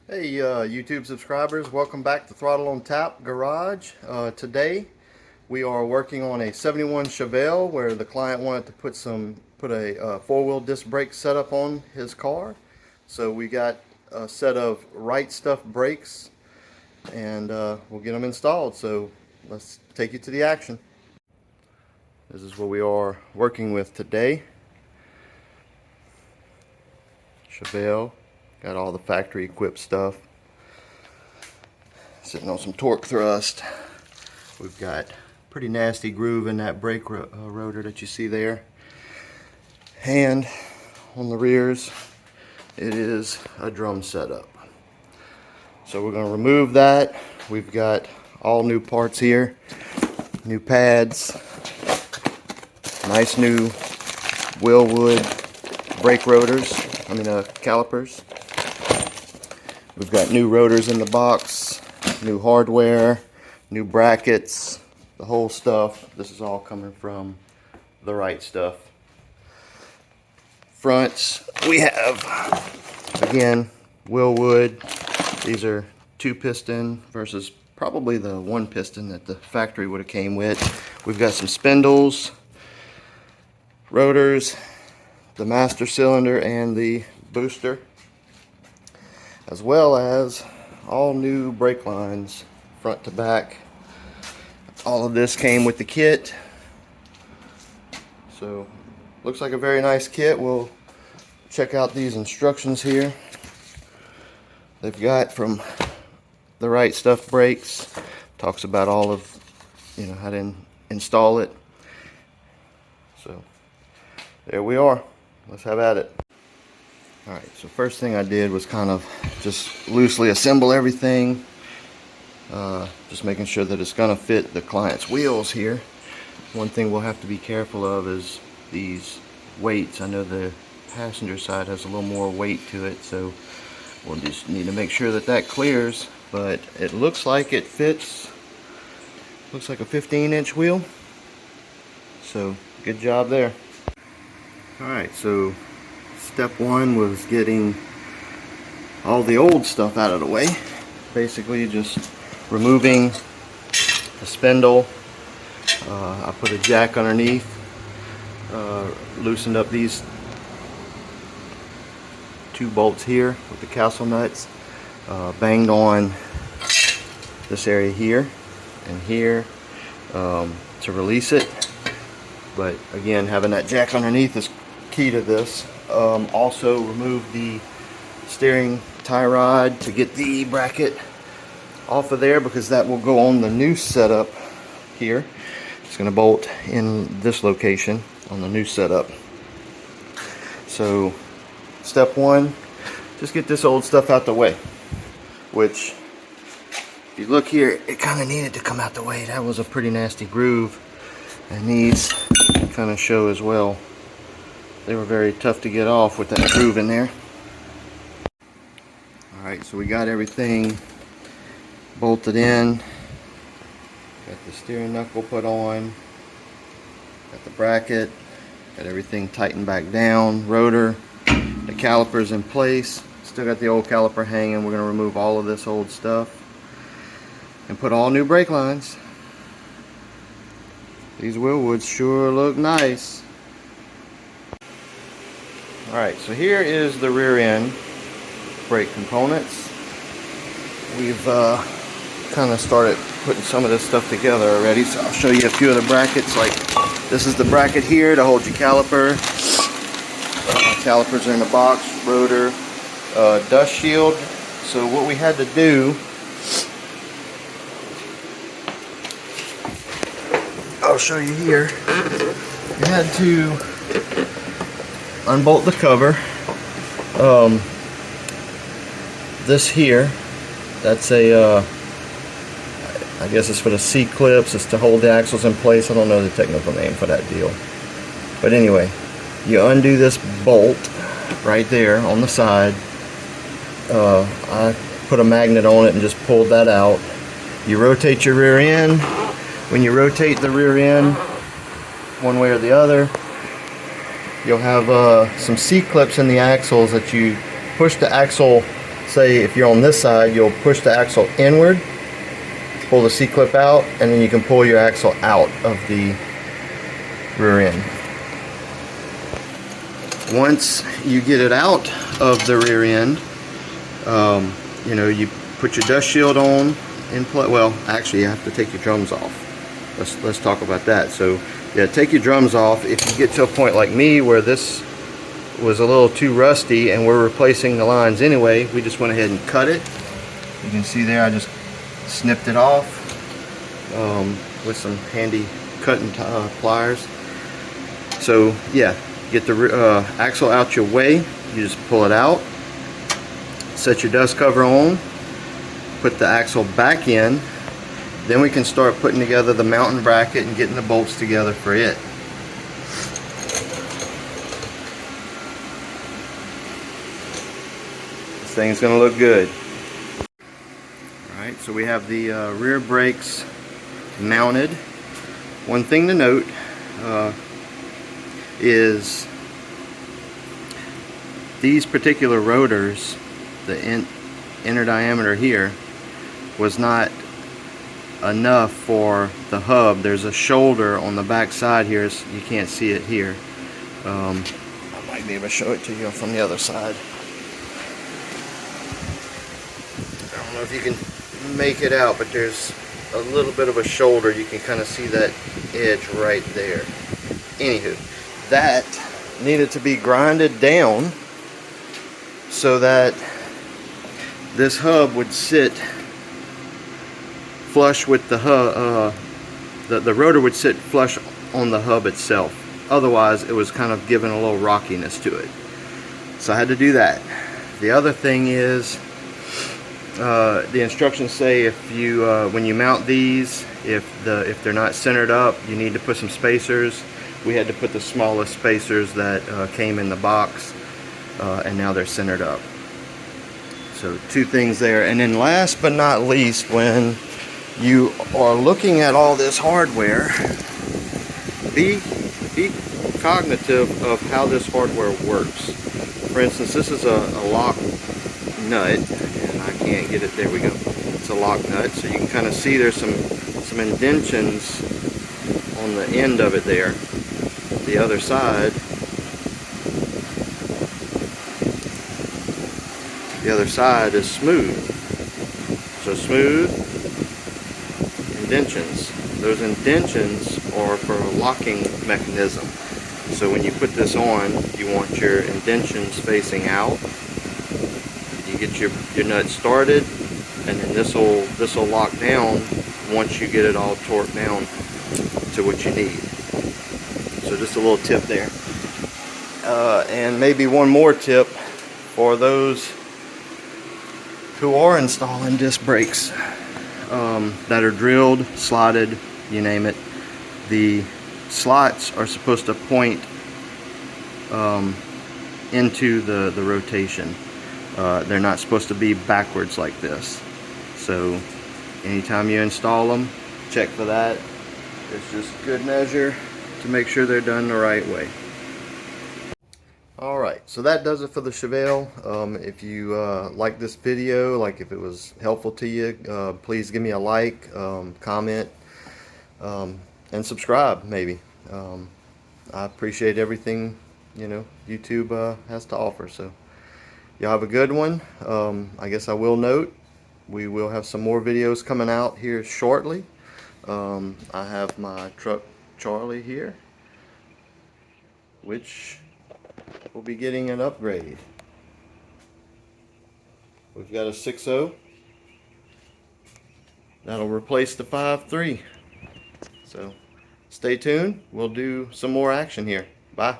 Hey YouTube subscribers, welcome back to Throttle on Tap Garage. Today we are working on a 71 Chevelle where the client wanted to put a four-wheel disc brake setup on his car. So we got a set of Right Stuff brakes and we'll get them installed. So let's take you to the action. This is what we are working with today. Chevelle. Got all the factory equipped stuff. Sitting on some torque thrust. We've got pretty nasty groove in that brake rotor that you see there. And on the rears, it is a drum setup. So we're going to remove that. We've got all new parts here. New pads. Nice new Willwood brake rotors. Calipers. We've got new rotors in the box, new hardware, new brackets, the whole stuff. This is all coming from the Right Stuff. Fronts, we have, again, Willwood. These are 2-piston versus probably the 1-piston that the factory would have came with. We've got some spindles, rotors, the master cylinder and the booster, as well as all new brake lines front to back. All of this came with the kit, so looks like a very nice kit. We'll check out these instructions here. They've got from the Right Stuff brakes, talks about all of how to install it. So there we are. Let's have at it. Alright, so first thing I did was kind of just loosely assemble everything. Just making sure that it's going to fit the client's wheels here. One thing we'll have to be careful of is these weights. I know the passenger side has a little more weight to it, so we'll just need to make sure that that clears. But it looks like it fits. Looks like a 15-inch wheel. So good job there. Alright, so step one was getting all the old stuff out of the way. Basically just removing the spindle. I put a jack underneath, loosened up these 2 bolts here with the castle nuts, banged on this area here and here to release it. But again, having that jack underneath is key to this. Also remove the steering tie rod to get the bracket off of there, because that will go on the new setup here. It's going to bolt in this location on the new setup. So step one, just get this old stuff out the way, which if you look here, it kind of needed to come out the way. That was a pretty nasty groove, and these kind of show as well. They were very tough to get off with that groove in there. Alright, so we got everything bolted in. Got the steering knuckle put on. Got the bracket. Got everything tightened back down. Rotor. The calipers in place. Still got the old caliper hanging. We're going to remove all of this old stuff and put all new brake lines. These Willwoods sure look nice. Alright, so here is the rear end brake components. We've kind of started putting some of this stuff together already, so I'll show you a few of the brackets. Like, this is the bracket here to hold your caliper. Calipers are in the box, rotor, dust shield. So what we had to do, I'll show you here. We had to unbolt the cover. This here, that's a I guess it's for the C-clips. It's to hold the axles in place. I don't know the technical name for that deal, but anyway, you undo this bolt right there on the side. I put a magnet on it and just pulled that out. You rotate your rear end. When you rotate the rear end one way or the other, you'll have some C-clips in the axles that you push the axle say if you're on this side, you'll push the axle inward, pull the C-clip out, and then you can pull your axle out of the rear end. Once you get it out of the rear end, you know, you put your dust shield on in place. Well, actually, you have to take your drums off. Let's talk about that. So, yeah, take your drums off. If you get to a point like me where this was a little too rusty and we're replacing the lines anyway, we just went ahead and cut it. You can see there, I just snipped it off with some handy cutting pliers. So, yeah, get the axle out your way. You just pull it out. Set your dust cover on, put the axle back in, then we can start putting together the mounting bracket and getting the bolts together for it. This thing's going to look good. Alright, so we have the rear brakes mounted. One thing to note is these particular rotors, the inner diameter here was not enough for the hub. There's a shoulder on the back side here, so you can't see it here. I might be able to show it to you from the other side. I don't know if you can make it out, but there's a little bit of a shoulder. You can kind of see that edge right there. Anywho, that needed to be grinded down so that this hub would sit flush with the hub. The rotor would sit flush on the hub itself. Otherwise, it was kind of giving a little rockiness to it. So I had to do that. The other thing is, the instructions say if you when you mount these, if they're not centered up, you need to put some spacers. We had to put the smallest spacers that came in the box, and now they're centered up. So two things there. And then last but not least, when you are looking at all this hardware, be cognitive of how this hardware works. For instance, this is a lock nut, and I can't get it. There we go. It's a lock nut, so you can kind of see there's some indentions on the end of it there. The other side, is smooth. So smooth indentions. Those indentions are for a locking mechanism. So when you put this on, you want your indentions facing out. You get your nut started, and then this will lock down once you get it all torqued down to what you need. So just a little tip there. And maybe one more tip for those who are installing disc brakes that are drilled, slotted, you name it. The slots are supposed to point into the rotation. They're not supposed to be backwards like this. So anytime you install them, check for that. It's just good measure to make sure they're done the right way. Alright, so that does it for the Chevelle. If you like this video, like if it was helpful to you, please give me a like, comment, and subscribe maybe. I appreciate everything, you know, YouTube has to offer. So y'all have a good one. I guess I will note we will have some more videos coming out here shortly. I have my truck Charlie here, which will be getting an upgrade. We've got a 6.0 that'll replace the 5.3. So stay tuned. We'll do some more action here. Bye.